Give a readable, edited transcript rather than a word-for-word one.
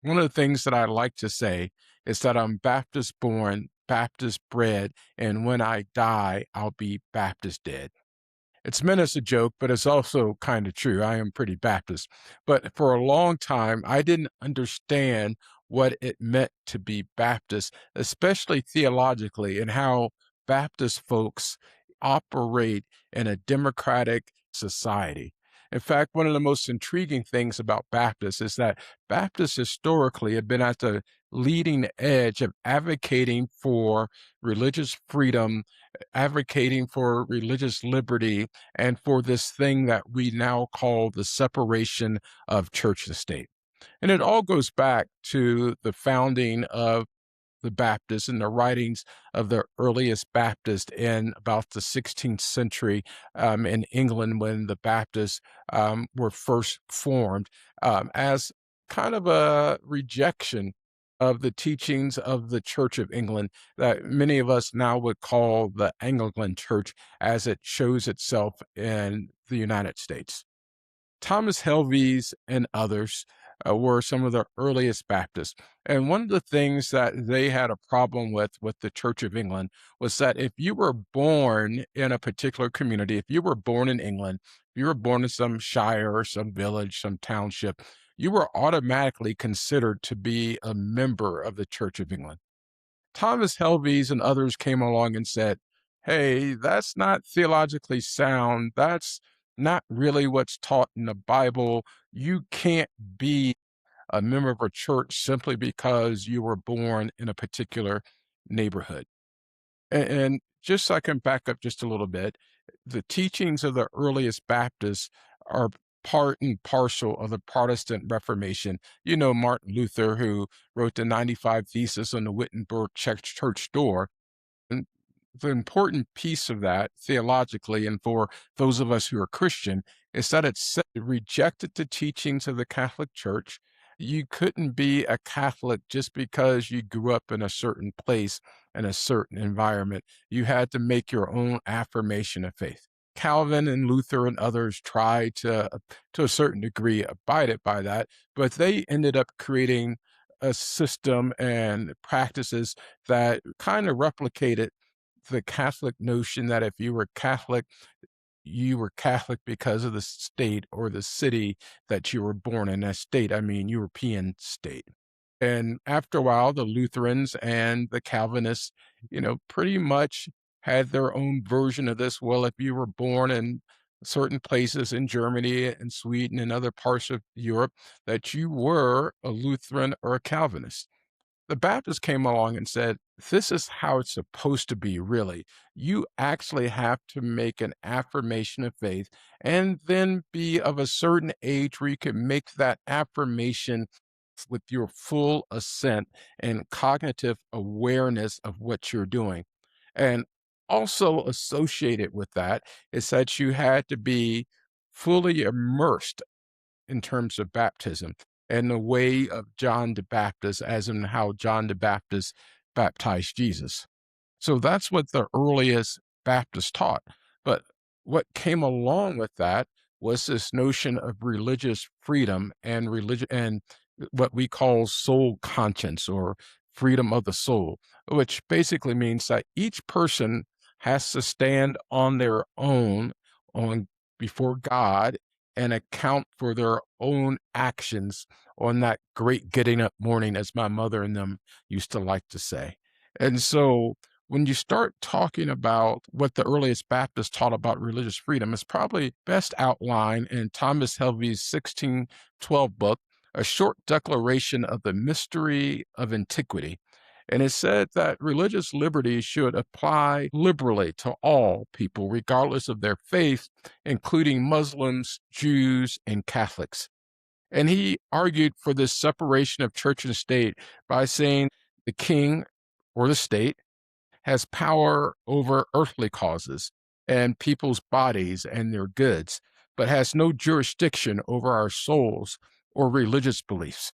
One of the things that I like to say is that I'm Baptist born, Baptist bred, and when I die, I'll be Baptist dead. It's meant as a joke, but it's also kind of true. I am pretty Baptist. But for a long time, I didn't understand what it meant to be Baptist, especially theologically, and how Baptist folks operate in a democratic society. In fact, one of the most intriguing things about Baptists is that Baptists historically have been at the leading edge of advocating for religious freedom, advocating for religious liberty, and for this thing that we now call the separation of church and state. And it all goes back to the founding of the Baptists and the writings of the earliest Baptists in about the 16th century in England when the Baptists were first formed as kind of a rejection of the teachings of the Church of England that many of us now would call the Anglican Church as it shows itself in the United States. Thomas Helwys and others were some of the earliest Baptists. And one of the things that they had a problem with the Church of England was that if you were born in a particular community, if you were born in England, if you were born in some shire or some village, some township, you were automatically considered to be a member of the Church of England. Thomas Helvey and others came along and said, hey, that's not theologically sound. That's not really what's taught in the Bible. You can't be a member of a church simply because you were born in a particular neighborhood. And just so I can back up just a little bit, the teachings of the earliest Baptists are part and parcel of the Protestant Reformation. You know, Martin Luther, who wrote the 95 Thesis on the Wittenberg church door. And the important piece of that theologically, and for those of us who are Christian, is that it rejected the teachings of the Catholic Church. You couldn't be a Catholic just because you grew up in a certain place in a certain environment. You had to make your own affirmation of faith. Calvin and Luther and others tried to a certain degree, abide by that, but they ended up creating a system and practices that kind of replicated the Catholic notion that if you were Catholic because of the state or the city that you were born in. That state, I mean European state. And after a while, the Lutherans and the Calvinists, pretty much had their own version of this. Well, if you were born in certain places in Germany and Sweden and other parts of Europe, that you were a Lutheran or a Calvinist. The Baptists came along and said, this is how it's supposed to be, really. You actually have to make an affirmation of faith and then be of a certain age where you can make that affirmation with your full assent and cognitive awareness of what you're doing. And also associated with that is that you had to be fully immersed in terms of baptism and the way of John the Baptist, as in how John the Baptist baptized Jesus. So that's what the earliest Baptists taught. But what came along with that was this notion of religious freedom and religion and what we call soul conscience or freedom of the soul, which basically means that each person has to stand on their own on before God and account for their own actions on that great getting up morning, as my mother and them used to like to say. And so when you start talking about what the earliest Baptists taught about religious freedom, it's probably best outlined in Thomas Helvey's 1612 book, A Short Declaration of the Mystery of Antiquity. And it said that religious liberty should apply liberally to all people, regardless of their faith, including Muslims, Jews, and Catholics. And he argued for this separation of church and state by saying the king or the state has power over earthly causes and people's bodies and their goods, but has no jurisdiction over our souls or religious beliefs.